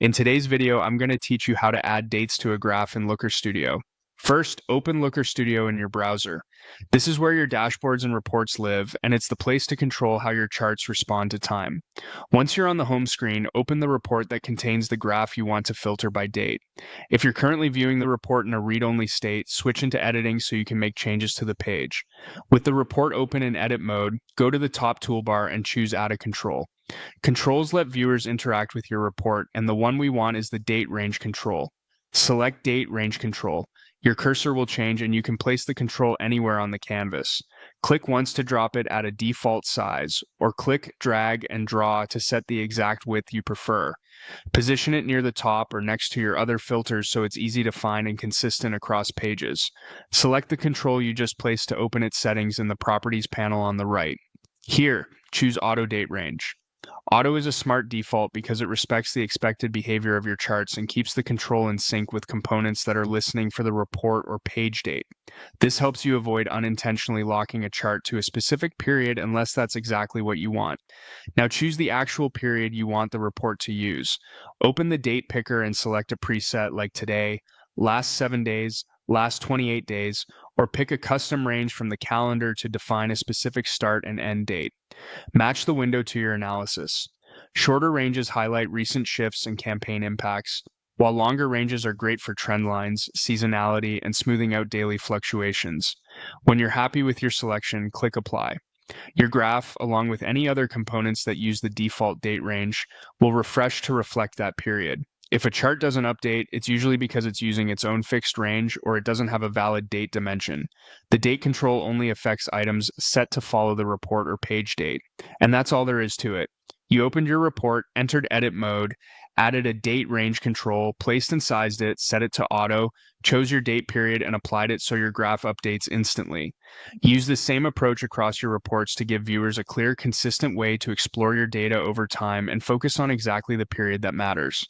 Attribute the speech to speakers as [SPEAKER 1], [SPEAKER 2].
[SPEAKER 1] In today's video, I'm going to teach you how to add dates to a graph in Looker Studio. First, open Looker Studio in your browser. This is where your dashboards and reports live, and it's the place to control how your charts respond to time. Once you're on the home screen, open the report that contains the graph you want to filter by date. If you're currently viewing the report in a read-only state, switch into editing so you can make changes to the page. With the report open in edit mode, go to the top toolbar and choose Add a Control. Controls let viewers interact with your report, and the one we want is the date range control. Select Date Range Control. Your cursor will change and you can place the control anywhere on the canvas. Click once to drop it at a default size, or click, drag, and draw to set the exact width you prefer. Position it near the top or next to your other filters so it's easy to find and consistent across pages. Select the control you just placed to open its settings in the Properties panel on the right. Here, choose Auto Date Range. Auto is a smart default because it respects the expected behavior of your charts and keeps the control in sync with components that are listening for the report or page date. This helps you avoid unintentionally locking a chart to a specific period unless that's exactly what you want. Now choose the actual period you want the report to use. Open the date picker and select a preset like today, last 7 days, last 28 days, or pick a custom range from the calendar to define a specific start and end date. Match the window to your analysis. Shorter ranges highlight recent shifts and campaign impacts, while longer ranges are great for trend lines, seasonality, and smoothing out daily fluctuations. When you're happy with your selection, click Apply. Your graph, along with any other components that use the default date range, will refresh to reflect that period. If a chart doesn't update, it's usually because it's using its own fixed range or it doesn't have a valid date dimension. The date control only affects items set to follow the report or page date, and that's all there is to it. You opened your report, entered edit mode, added a date range control, placed and sized it, set it to auto, chose your date period, and applied it so your graph updates instantly. Use the same approach across your reports to give viewers a clear, consistent way to explore your data over time and focus on exactly the period that matters.